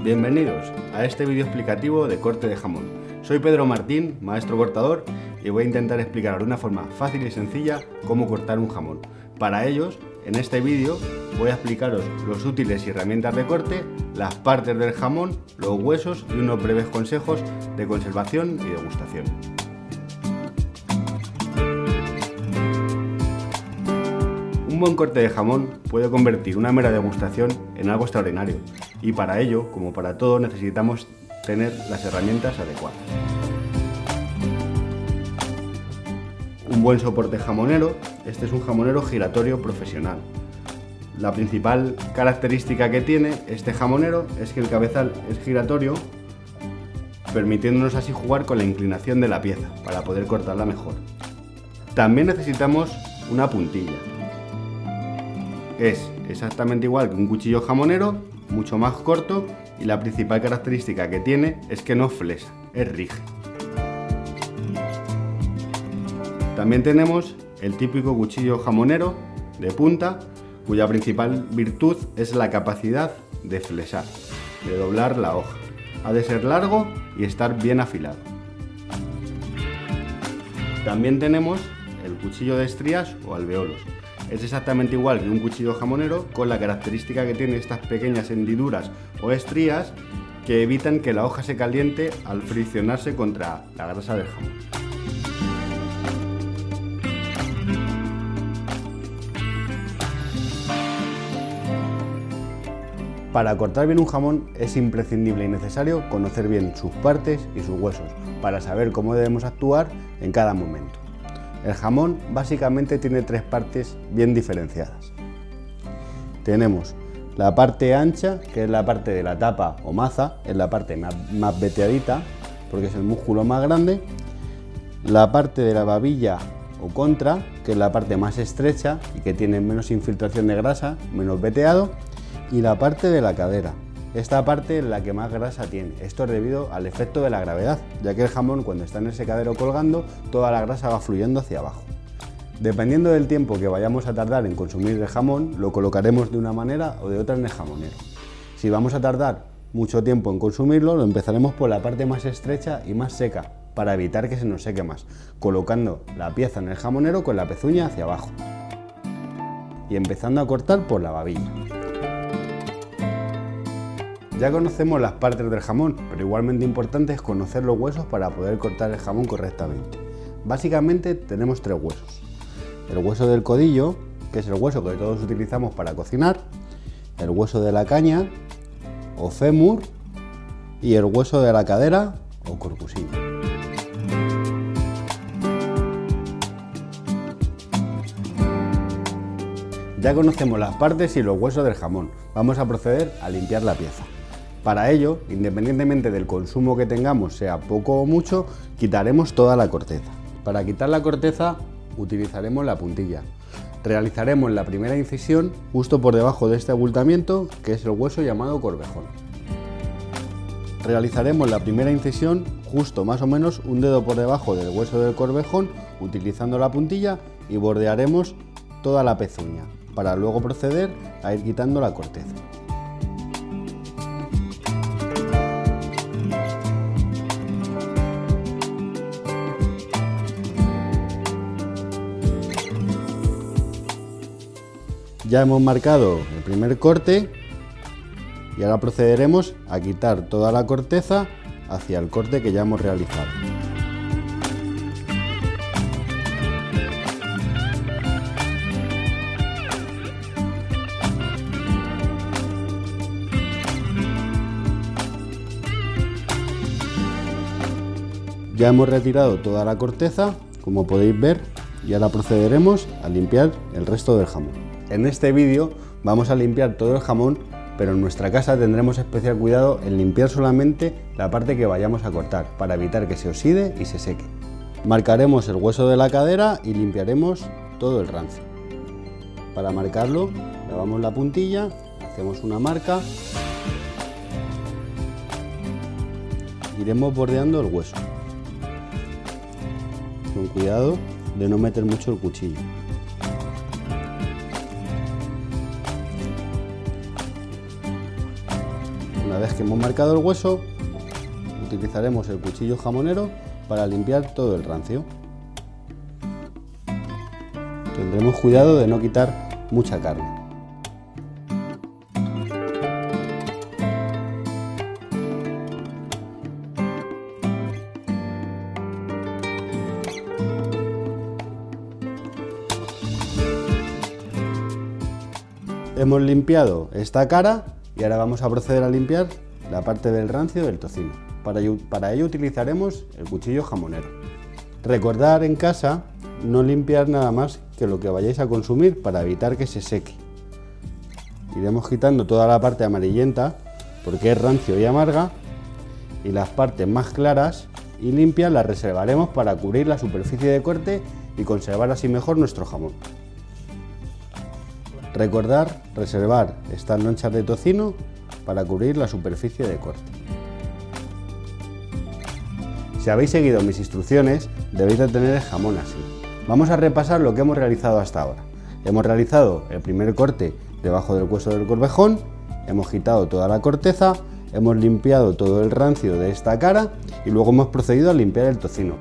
Bienvenidos a este vídeo explicativo de corte de jamón. Soy Pedro Martín, maestro cortador, y voy a intentar explicar de una forma fácil y sencilla cómo cortar un jamón. Para ellos, en este vídeo voy a explicaros los útiles y herramientas de corte, las partes del jamón, los huesos y unos breves consejos de conservación y degustación. Un buen corte de jamón puede convertir una mera degustación en algo extraordinario, y para ello, como para todo, necesitamos tener las herramientas adecuadas. Un buen soporte jamonero. Este es un jamonero giratorio profesional. La principal característica que tiene este jamonero es que el cabezal es giratorio, permitiéndonos así jugar con la inclinación de la pieza para poder cortarla mejor. También necesitamos una puntilla. Es exactamente igual que un cuchillo jamonero, mucho más corto, y la principal característica que tiene es que no flesa, es rígido. También tenemos el típico cuchillo jamonero de punta, cuya principal virtud es la capacidad de flesar, de doblar la hoja. Ha de ser largo y estar bien afilado. También tenemos el cuchillo de estrías o alveolos. Es exactamente igual que un cuchillo jamonero, con la característica que tiene estas pequeñas hendiduras o estrías que evitan que la hoja se caliente al friccionarse contra la grasa del jamón. Para cortar bien un jamón es imprescindible y necesario conocer bien sus partes y sus huesos para saber cómo debemos actuar en cada momento. El jamón básicamente tiene tres partes bien diferenciadas. Tenemos la parte ancha, que es la parte de la tapa o maza, es la parte más veteadita porque es el músculo más grande. La parte de la babilla o contra, que es la parte más estrecha y que tiene menos infiltración de grasa, menos veteado. Y la parte de la cadera. Esta parte es la que más grasa tiene. Esto es debido al efecto de la gravedad, ya que el jamón, cuando está en el secadero colgando, toda la grasa va fluyendo hacia abajo. Dependiendo del tiempo que vayamos a tardar en consumir el jamón, lo colocaremos de una manera o de otra en el jamonero. Si vamos a tardar mucho tiempo en consumirlo, lo empezaremos por la parte más estrecha y más seca, para evitar que se nos seque más, colocando la pieza en el jamonero con la pezuña hacia abajo y empezando a cortar por la babilla. Ya conocemos las partes del jamón, pero igualmente importante es conocer los huesos para poder cortar el jamón correctamente. Básicamente tenemos tres huesos. El hueso del codillo, que es el hueso que todos utilizamos para cocinar, el hueso de la caña o fémur y el hueso de la cadera o corpusilla. Ya conocemos las partes y los huesos del jamón. Vamos a proceder a limpiar la pieza. Para ello, independientemente del consumo que tengamos, sea poco o mucho, quitaremos toda la corteza. Para quitar la corteza utilizaremos la puntilla. Realizaremos la primera incisión justo por debajo de este abultamiento, que es el hueso llamado corvejón. Realizaremos la primera incisión justo más o menos un dedo por debajo del hueso del corvejón, utilizando la puntilla, y bordearemos toda la pezuña, para luego proceder a ir quitando la corteza. Ya hemos marcado el primer corte y ahora procederemos a quitar toda la corteza hacia el corte que ya hemos realizado. Ya hemos retirado toda la corteza, como podéis ver, y ahora procederemos a limpiar el resto del jamón. En este vídeo vamos a limpiar todo el jamón, pero en nuestra casa tendremos especial cuidado en limpiar solamente la parte que vayamos a cortar, para evitar que se oxide y se seque. Marcaremos el hueso de la cadera y limpiaremos todo el rancio. Para marcarlo, lavamos la puntilla, hacemos una marca, iremos bordeando el hueso, con cuidado de no meter mucho el cuchillo. Una vez que hemos marcado el hueso, utilizaremos el cuchillo jamonero para limpiar todo el rancio. Tendremos cuidado de no quitar mucha carne. Hemos limpiado esta cara y ahora vamos a proceder a limpiar la parte del rancio del tocino. Para ello utilizaremos el cuchillo jamonero. Recordad en casa no limpiar nada más que lo que vayáis a consumir para evitar que se seque. Iremos quitando toda la parte amarillenta porque es rancio y amarga, y las partes más claras y limpias las reservaremos para cubrir la superficie de corte y conservar así mejor nuestro jamón. Recordar reservar estas lonchas de tocino para cubrir la superficie de corte. Si habéis seguido mis instrucciones, debéis de tener el jamón así. Vamos a repasar lo que hemos realizado hasta ahora. Hemos realizado el primer corte debajo del hueso del corvejón, hemos quitado toda la corteza, hemos limpiado todo el rancio de esta cara y luego hemos procedido a limpiar el tocino.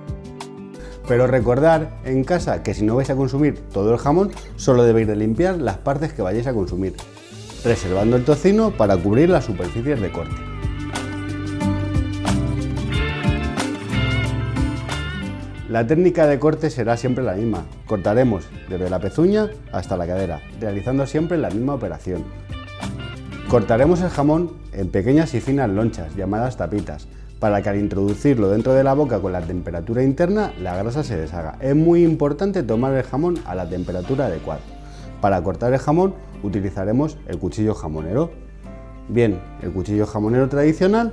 Pero recordad en casa que si no vais a consumir todo el jamón, solo debéis de limpiar las partes que vayáis a consumir, reservando el tocino para cubrir las superficies de corte. La técnica de corte será siempre la misma. Cortaremos desde la pezuña hasta la cadera, realizando siempre la misma operación. Cortaremos el jamón en pequeñas y finas lonchas, llamadas tapitas, para que al introducirlo dentro de la boca con la temperatura interna, la grasa se deshaga. Es muy importante tomar el jamón a la temperatura adecuada. Para cortar el jamón utilizaremos el cuchillo jamonero, bien el cuchillo jamonero tradicional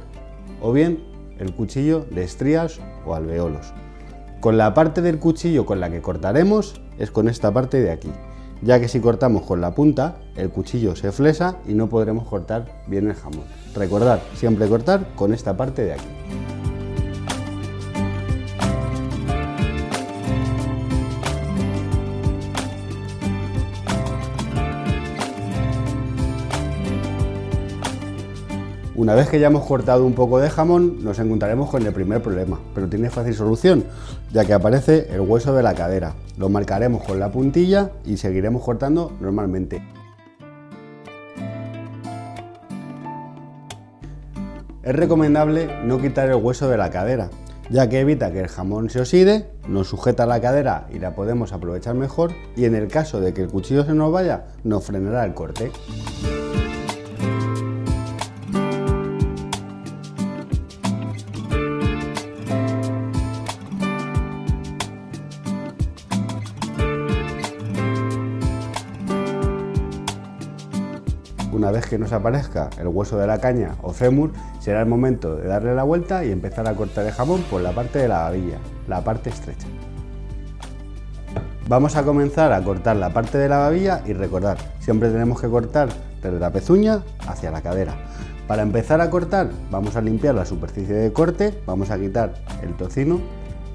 o bien el cuchillo de estrías o alveolos. Con la parte del cuchillo con la que cortaremos es con esta parte de aquí, ya que si cortamos con la punta, el cuchillo se flesa y no podremos cortar bien el jamón. Recordad siempre cortar con esta parte de aquí. Una vez que ya hemos cortado un poco de jamón, nos encontraremos con el primer problema, pero tiene fácil solución, ya que aparece el hueso de la cadera. Lo marcaremos con la puntilla y seguiremos cortando normalmente. Es recomendable no quitar el hueso de la cadera, ya que evita que el jamón se oxide, nos sujeta la cadera y la podemos aprovechar mejor, y en el caso de que el cuchillo se nos vaya, nos frenará el corte. Una vez que nos aparezca el hueso de la caña o fémur, será el momento de darle la vuelta y empezar a cortar el jamón por la parte de la babilla, la parte estrecha. Vamos a comenzar a cortar la parte de la babilla y recordad, siempre tenemos que cortar desde la pezuña hacia la cadera. Para empezar a cortar, vamos a limpiar la superficie de corte, vamos a quitar el tocino,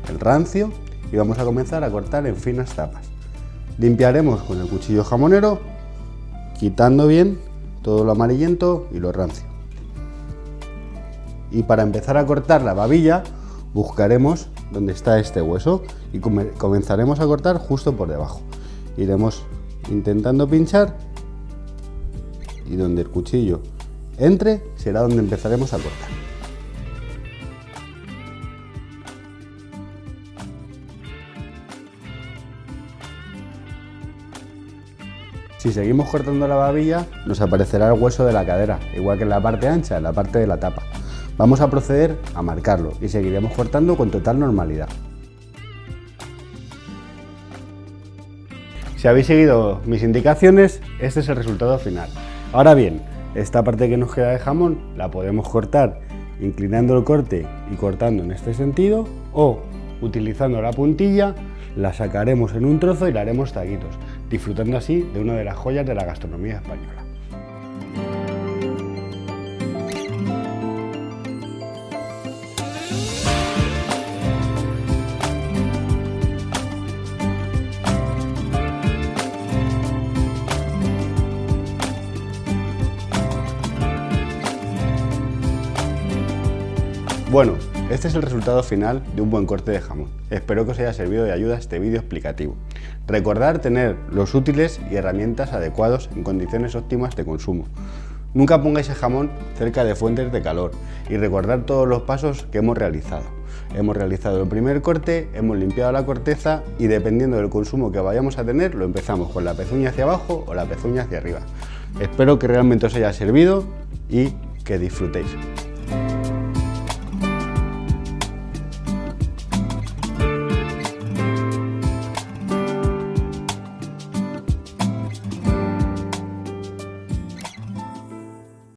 el rancio y vamos a comenzar a cortar en finas tapas. Limpiaremos con el cuchillo jamonero, quitando bien todo lo amarillento y lo rancio. Y para empezar a cortar la babilla, buscaremos donde está este hueso y comenzaremos a cortar justo por debajo. Iremos intentando pinchar y donde el cuchillo entre será donde empezaremos a cortar. Si seguimos cortando la babilla, nos aparecerá el hueso de la cadera, igual que en la parte ancha, en la parte de la tapa. Vamos a proceder a marcarlo y seguiremos cortando con total normalidad. Si habéis seguido mis indicaciones, este es el resultado final. Ahora bien, esta parte que nos queda de jamón la podemos cortar inclinando el corte y cortando en este sentido, o utilizando la puntilla la sacaremos en un trozo y la haremos taquitos, disfrutando así de una de las joyas de la gastronomía española. Bueno, este es el resultado final de un buen corte de jamón. Espero que os haya servido de ayuda este vídeo explicativo. Recordar tener los útiles y herramientas adecuados en condiciones óptimas de consumo. Nunca pongáis el jamón cerca de fuentes de calor y recordar todos los pasos que hemos realizado. Hemos realizado el primer corte, hemos limpiado la corteza y dependiendo del consumo que vayamos a tener, lo empezamos con la pezuña hacia abajo o la pezuña hacia arriba. Espero que realmente os haya servido y que disfrutéis.